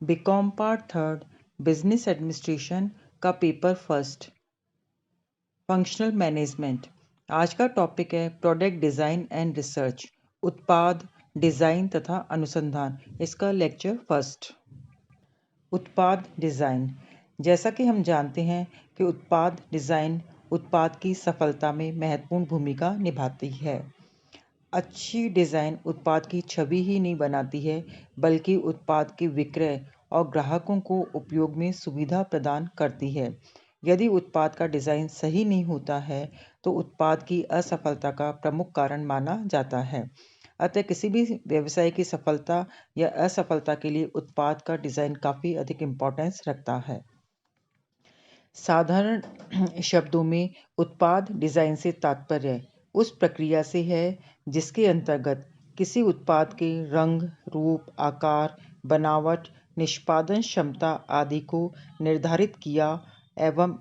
BCom part third business administration का paper first functional management. आज का टॉपिक है प्रोडक्ट डिज़ाइन एंड रिसर्च, उत्पाद डिज़ाइन तथा अनुसंधान। इसका लेक्चर फर्स्ट। उत्पाद डिज़ाइन। जैसा कि हम जानते हैं कि उत्पाद डिज़ाइन उत्पाद की सफलता में महत्वपूर्ण भूमिका निभाती है। अच्छी डिज़ाइन उत्पाद की छवि ही नहीं बनाती है, बल्कि उत्पाद के विक्रय और ग्राहकों को उपयोग में सुविधा प्रदान करती है। यदि उत्पाद का डिज़ाइन सही नहीं होता है तो उत्पाद की असफलता का प्रमुख कारण माना जाता है। अतः किसी भी व्यवसाय की सफलता या असफलता के लिए उत्पाद का डिज़ाइन काफ़ी अधिक इम्पोर्टेंस रखता है। साधारण शब्दों में उत्पाद डिज़ाइन से तात्पर्य उस प्रक्रिया से है जिसके अंतर्गत किसी उत्पाद के रंग, रूप, आकार, बनावट, निष्पादन क्षमता आदि को निर्धारित किया एवं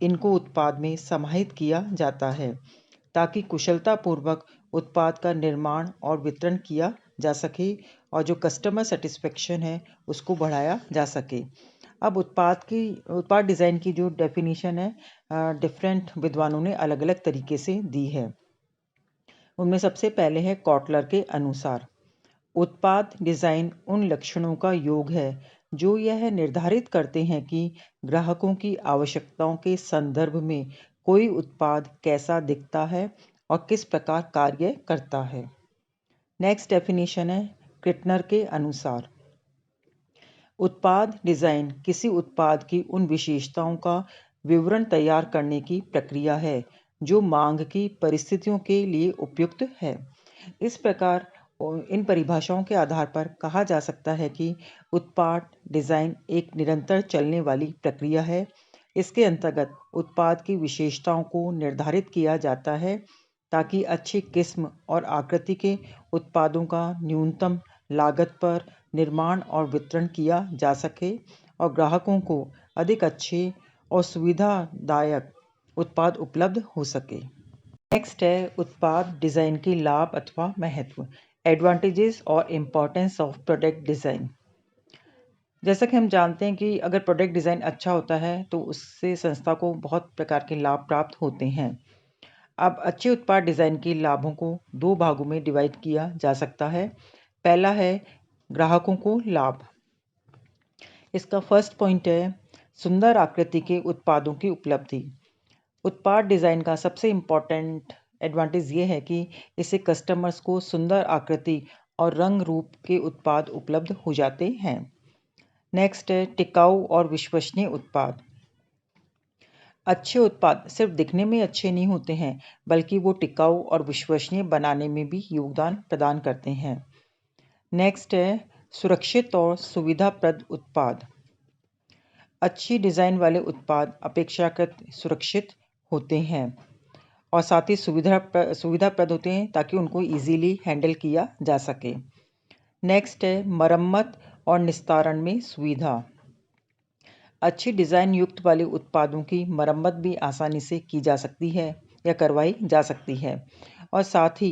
इनको उत्पाद में समाहित किया जाता है ताकि कुशलतापूर्वक उत्पाद का निर्माण और वितरण किया जा सके और जो कस्टमर सेटिस्फेक्शन है उसको बढ़ाया जा सके। अब उत्पाद डिज़ाइन की जो डेफिनेशन है डिफरेंट विद्वानों ने अलग अलग तरीके से दी है। उनमें सबसे पहले है कॉटलर के अनुसार, उत्पाद डिज़ाइन उन लक्षणों का योग है जो यह निर्धारित करते हैं कि ग्राहकों की आवश्यकताओं के संदर्भ में कोई उत्पाद कैसा दिखता है और किस प्रकार कार्य करता है। नेक्स्ट डेफिनेशन है क्रिटनर के अनुसार, उत्पाद डिज़ाइन किसी उत्पाद की उन विशेषताओं का विवरण तैयार करने की प्रक्रिया है जो मांग की परिस्थितियों के लिए उपयुक्त है। इस प्रकार इन परिभाषाओं के आधार पर कहा जा सकता है कि उत्पाद डिज़ाइन एक निरंतर चलने वाली प्रक्रिया है। इसके अंतर्गत उत्पाद की विशेषताओं को निर्धारित किया जाता है ताकि अच्छी किस्म और आकृति के उत्पादों का न्यूनतम लागत पर निर्माण और वितरण किया जा सके और ग्राहकों को अधिक अच्छे और सुविधादायक उत्पाद उपलब्ध हो सके। नेक्स्ट है उत्पाद डिज़ाइन के लाभ अथवा महत्व, एडवांटेजेस और इम्पोर्टेंस ऑफ प्रोडक्ट डिज़ाइन। जैसा कि हम जानते हैं कि अगर प्रोडक्ट डिज़ाइन अच्छा होता है तो उससे संस्था को बहुत प्रकार के लाभ प्राप्त होते हैं। अब अच्छे उत्पाद डिज़ाइन के लाभों को दो भागों में डिवाइड किया जा सकता है। पहला है ग्राहकों को लाभ। इसका फर्स्ट पॉइंट है सुंदर आकृति के उत्पादों की उपलब्धि। उत्पाद डिज़ाइन का सबसे इम्पॉर्टेंट एडवांटेज ये है कि इससे कस्टमर्स को सुंदर आकृति और रंग रूप के उत्पाद उपलब्ध हो जाते हैं। नेक्स्ट है टिकाऊ और विश्वसनीय उत्पाद। अच्छे उत्पाद सिर्फ दिखने में अच्छे नहीं होते हैं, बल्कि वो टिकाऊ और विश्वसनीय बनाने में भी योगदान प्रदान करते हैं। नेक्स्ट है सुरक्षित और सुविधाप्रद उत्पाद। अच्छी डिज़ाइन वाले उत्पाद अपेक्षाकृत सुरक्षित होते हैं और साथ ही सुविधाप्रद होते हैं ताकि उनको इजीली हैंडल किया जा सके। नेक्स्ट है मरम्मत और निस्तारण में सुविधा। अच्छी डिज़ाइन युक्त वाले उत्पादों की मरम्मत भी आसानी से की जा सकती है या करवाई जा सकती है और साथ ही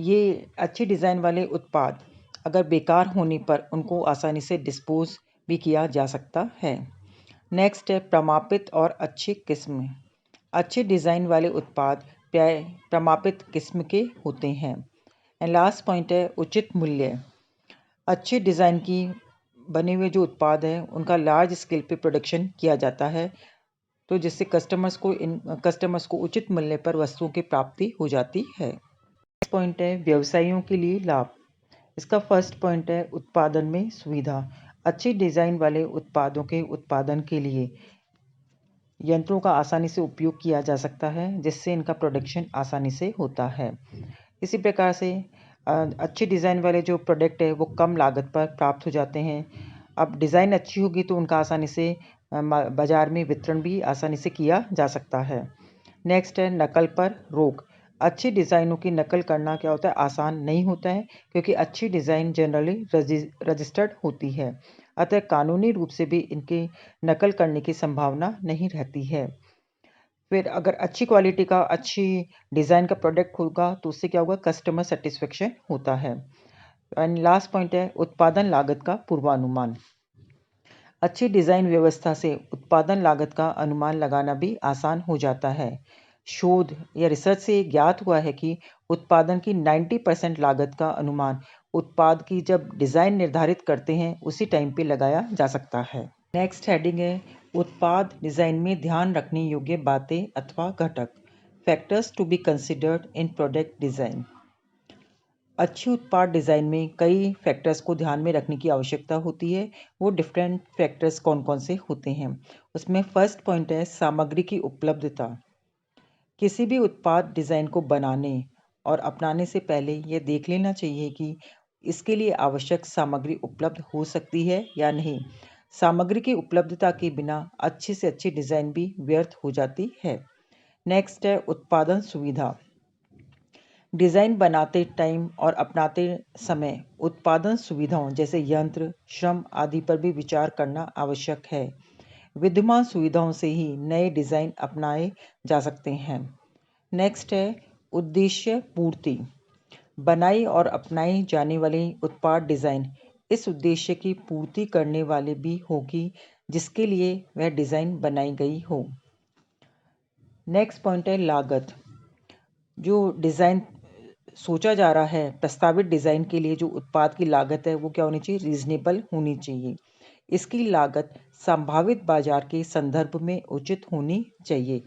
ये अच्छी डिज़ाइन वाले उत्पाद अगर बेकार होने पर उनको आसानी से डिस्पोज भी किया जा सकता है। नेक्स्ट है प्रमापित और अच्छी किस्म। अच्छे डिज़ाइन वाले उत्पाद प्रमापित किस्म के होते हैं। एंड लास्ट पॉइंट है उचित मूल्य। अच्छे डिज़ाइन की बने हुए जो उत्पाद हैं उनका लार्ज स्केल पे प्रोडक्शन किया जाता है तो जिससे कस्टमर्स को उचित मूल्य पर वस्तुओं की प्राप्ति हो जाती है। नेक्स्ट पॉइंट है व्यवसायियों के लिए लाभ। इसका फर्स्ट पॉइंट है उत्पादन में सुविधा। अच्छी डिज़ाइन वाले उत्पादों के उत्पादन के लिए यंत्रों का आसानी से उपयोग किया जा सकता है जिससे इनका प्रोडक्शन आसानी से होता है। इसी प्रकार से अच्छी डिज़ाइन वाले जो प्रोडक्ट है वो कम लागत पर प्राप्त हो जाते हैं। अब डिज़ाइन अच्छी होगी तो उनका आसानी से बाज़ार में वितरण भी आसानी से किया जा सकता है। नेक्स्ट है नकल पर रोक। अच्छी डिज़ाइनों की नकल करना क्या होता है आसान नहीं होता है क्योंकि अच्छी डिज़ाइन जनरली रजिस्टर्ड होती है, अतः कानूनी रूप से भी इनकी नकल करने की संभावना नहीं रहती है। फिर अगर अच्छी क्वालिटी का अच्छी डिज़ाइन का प्रोडक्ट होगा तो उससे क्या होगा कस्टमर सेटिस्फेक्शन होता है। एंड लास्ट पॉइंट है उत्पादन लागत का पूर्वानुमान। अच्छी डिज़ाइन व्यवस्था से उत्पादन लागत का अनुमान लगाना भी आसान हो जाता है। शोध या रिसर्च से ज्ञात हुआ है कि उत्पादन की 90% लागत का अनुमान उत्पाद की जब डिज़ाइन निर्धारित करते हैं उसी टाइम पे लगाया जा सकता है। नेक्स्ट हेडिंग है उत्पाद डिज़ाइन में ध्यान रखने योग्य बातें अथवा घटक। Factors to be considered in product design. अच्छी उत्पाद डिज़ाइन में कई फैक्टर्स को ध्यान में रखने की आवश्यकता होती है। वो डिफरेंट फैक्टर्स कौन कौन से होते हैं उसमें फर्स्ट पॉइंट है सामग्री की उपलब्धता। किसी भी उत्पाद डिज़ाइन को बनाने और अपनाने से पहले यह देख लेना चाहिए कि इसके लिए आवश्यक सामग्री उपलब्ध हो सकती है या नहीं। सामग्री की उपलब्धता के बिना अच्छी से अच्छी डिज़ाइन भी व्यर्थ हो जाती है। नेक्स्ट है उत्पादन सुविधा। डिज़ाइन बनाते टाइम और अपनाते समय उत्पादन सुविधाओं जैसे यंत्र, श्रम आदि पर भी विचार करना आवश्यक है। विद्यमान सुविधाओं से ही नए डिज़ाइन अपनाए जा सकते हैं। नेक्स्ट है उद्देश्य पूर्ति। बनाई और अपनाई जाने वाली उत्पाद डिज़ाइन इस उद्देश्य की पूर्ति करने वाले भी होगी जिसके लिए वह डिज़ाइन बनाई गई हो। नेक्स्ट पॉइंट है लागत। जो डिज़ाइन सोचा जा रहा है प्रस्तावित डिज़ाइन के लिए जो उत्पाद की लागत है वो क्या होनी चाहिए, रीजनेबल होनी चाहिए। इसकी लागत संभावित बाजार के संदर्भ में उचित होनी चाहिए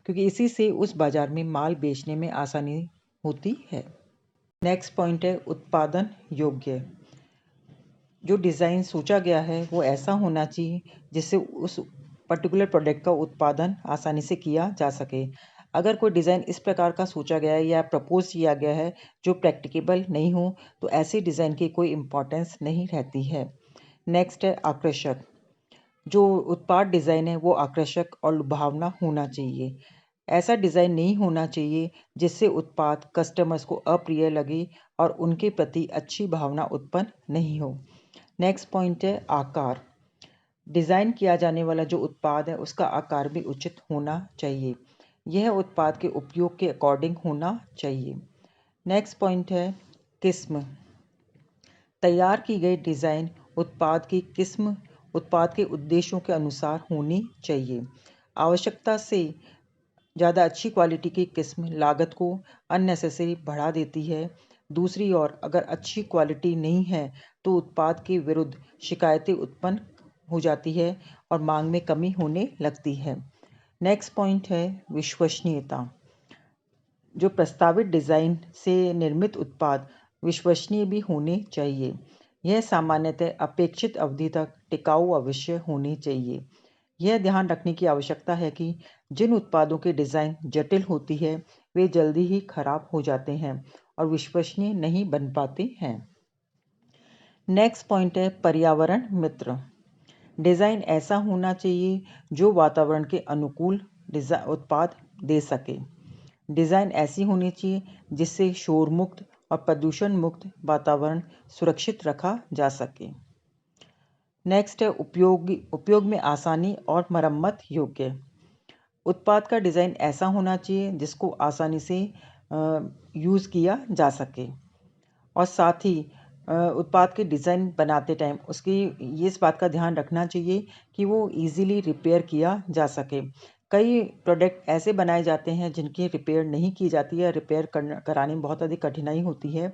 क्योंकि इसी से उस बाजार में माल बेचने में आसानी होती है। नेक्स्ट पॉइंट है उत्पादन योग्य। जो डिज़ाइन सोचा गया है वो ऐसा होना चाहिए जिससे उस पर्टिकुलर प्रोडक्ट का उत्पादन आसानी से किया जा सके। अगर कोई डिज़ाइन इस प्रकार का सोचा गया है या प्रपोज किया गया है जो प्रैक्टिकेबल नहीं हो तो ऐसी डिज़ाइन की कोई इम्पोर्टेंस नहीं रहती है। नेक्स्ट है आकर्षक। जो उत्पाद डिज़ाइन है वो आकर्षक और लुभावना होना चाहिए। ऐसा डिज़ाइन नहीं होना चाहिए जिससे उत्पाद कस्टमर्स को अप्रिय लगे और उनके प्रति अच्छी भावना उत्पन्न नहीं हो। नेक्स्ट पॉइंट है आकार। डिज़ाइन किया जाने वाला जो उत्पाद है उसका आकार भी उचित होना चाहिए। यह उत्पाद के उपयोग के अकॉर्डिंग होना चाहिए। नेक्स्ट पॉइंट है किस्म। तैयार की गई डिज़ाइन उत्पाद की किस्म उत्पाद के उद्देश्यों के अनुसार होनी चाहिए। आवश्यकता से ज़्यादा अच्छी क्वालिटी की किस्म लागत को अननेसेसरी बढ़ा देती है। दूसरी ओर अगर अच्छी क्वालिटी नहीं है तो उत्पाद के विरुद्ध शिकायतें उत्पन्न हो जाती है और मांग में कमी होने लगती है। नेक्स्ट पॉइंट है विश्वसनीयता। जो प्रस्तावित डिज़ाइन से निर्मित उत्पाद विश्वसनीय भी होने चाहिए। यह सामान्यतः अपेक्षित अवधि तक टिकाऊ अवश्य होनी चाहिए। यह ध्यान रखने की आवश्यकता है कि जिन उत्पादों की डिज़ाइन जटिल होती है वे जल्दी ही खराब हो जाते हैं और विश्वसनीय नहीं बन पाते हैं। नेक्स्ट पॉइंट है पर्यावरण मित्र। डिज़ाइन ऐसा होना चाहिए जो वातावरण के अनुकूल उत्पाद दे सके। डिज़ाइन ऐसी होनी चाहिए जिससे शोर मुक्त और प्रदूषण मुक्त वातावरण सुरक्षित रखा जा सके। नेक्स्ट है उपयोग में आसानी और मरम्मत योग्य। उत्पाद का डिज़ाइन ऐसा होना चाहिए जिसको आसानी से यूज़ किया जा सके और साथ ही उत्पाद के डिज़ाइन बनाते टाइम उसकी ये इस बात का ध्यान रखना चाहिए कि वो इजीली रिपेयर किया जा सके। कई प्रोडक्ट ऐसे बनाए जाते हैं जिनकी रिपेयर नहीं की जाती है, रिपेयर कराने में बहुत अधिक कठिनाई होती है।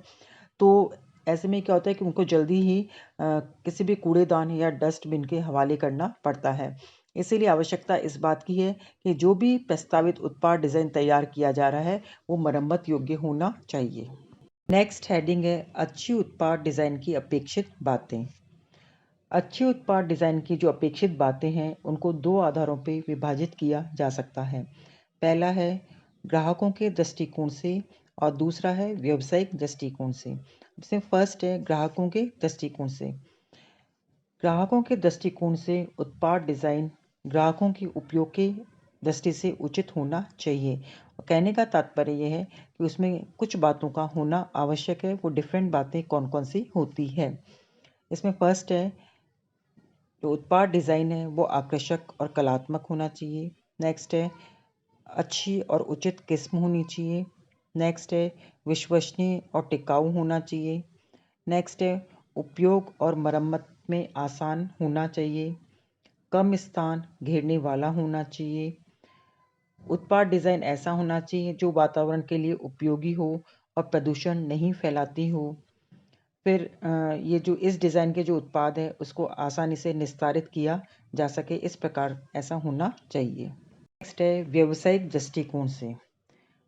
तो ऐसे में क्या होता है कि उनको जल्दी ही किसी भी कूड़ेदान या डस्टबिन के हवाले करना पड़ता है। इसीलिए आवश्यकता इस बात की है कि जो भी प्रस्तावित उत्पाद डिज़ाइन तैयार किया जा रहा है वो मरम्मत योग्य होना चाहिए। नेक्स्ट हेडिंग है अच्छी उत्पाद डिज़ाइन की अपेक्षित बातें। अच्छी उत्पाद डिज़ाइन की जो अपेक्षित बातें हैं उनको दो आधारों पर विभाजित किया जा सकता है। पहला है ग्राहकों के दृष्टिकोण से और दूसरा है व्यावसायिक दृष्टिकोण से। इसमें फर्स्ट है ग्राहकों के दृष्टिकोण से। ग्राहकों के दृष्टिकोण से उत्पाद डिज़ाइन ग्राहकों के उपयोग के दृष्टि से उचित होना चाहिए। कहने का तात्पर्य यह है कि उसमें कुछ बातों का होना आवश्यक है। वो डिफरेंट बातें कौन कौन सी होती है। इसमें फर्स्ट है जो उत्पाद डिज़ाइन है वो आकर्षक और कलात्मक होना चाहिए। नेक्स्ट है अच्छी और उचित किस्म होनी चाहिए। नेक्स्ट है विश्वसनीय और टिकाऊ होना चाहिए। नेक्स्ट है उपयोग और मरम्मत में आसान होना चाहिए। कम स्थान घेरने वाला होना चाहिए। उत्पाद डिज़ाइन ऐसा होना चाहिए जो वातावरण के लिए उपयोगी हो और प्रदूषण नहीं फैलाती हो। फिर ये जो इस डिज़ाइन के जो उत्पाद है उसको आसानी से निस्तारित किया जा सके, इस प्रकार ऐसा होना चाहिए। नेक्स्ट है व्यावसायिक दृष्टिकोण से।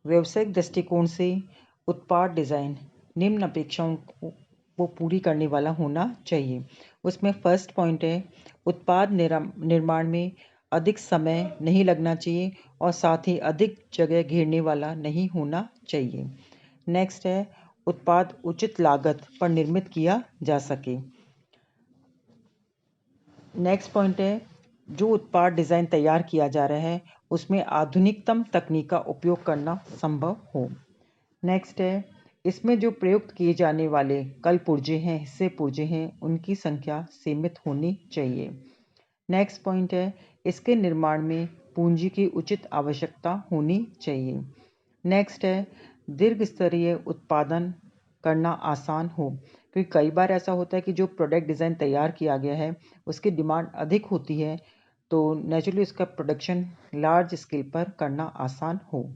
व्यावसायिक दृष्टिकोण से उत्पाद डिज़ाइन निम्न अपेक्षाओं को पूरी करने वाला होना चाहिए। उसमें फर्स्ट पॉइंट है उत्पाद निर्माण में अधिक समय नहीं लगना चाहिए और साथ ही अधिक जगह घेरने वाला नहीं होना चाहिए। नेक्स्ट है उत्पाद उचित लागत पर निर्मित किया जा सके। नेक्स्ट पॉइंट है जो उत्पाद डिज़ाइन तैयार किया जा रहा है उसमें आधुनिकतम तकनीक का उपयोग करना संभव हो। नेक्स्ट है इसमें जो प्रयुक्त किए जाने वाले कल पुर्जे हैं, हिस्से पुर्जे हैं, उनकी संख्या सीमित होनी चाहिए। नेक्स्ट पॉइंट है इसके निर्माण में पूंजी की उचित आवश्यकता होनी चाहिए। नेक्स्ट है दीर्घ स्तरीय उत्पादन करना आसान हो, क्योंकि कई बार ऐसा होता है कि जो प्रोडक्ट डिज़ाइन तैयार किया गया है उसकी डिमांड अधिक होती है, तो नेचुरली उसका प्रोडक्शन लार्ज स्केल पर करना आसान हो।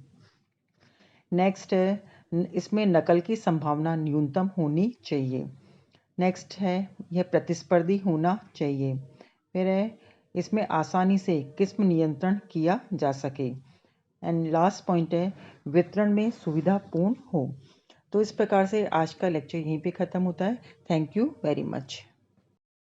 नेक्स्ट है इसमें नकल की संभावना न्यूनतम होनी चाहिए। नेक्स्ट है यह प्रतिस्पर्धी होना चाहिए। फिर है इसमें आसानी से किस्म नियंत्रण किया जा सके। एंड लास्ट पॉइंट है वितरण में सुविधापूर्ण हो। तो इस प्रकार से आज का लेक्चर यहीं पे ख़त्म होता है। Thank you very much.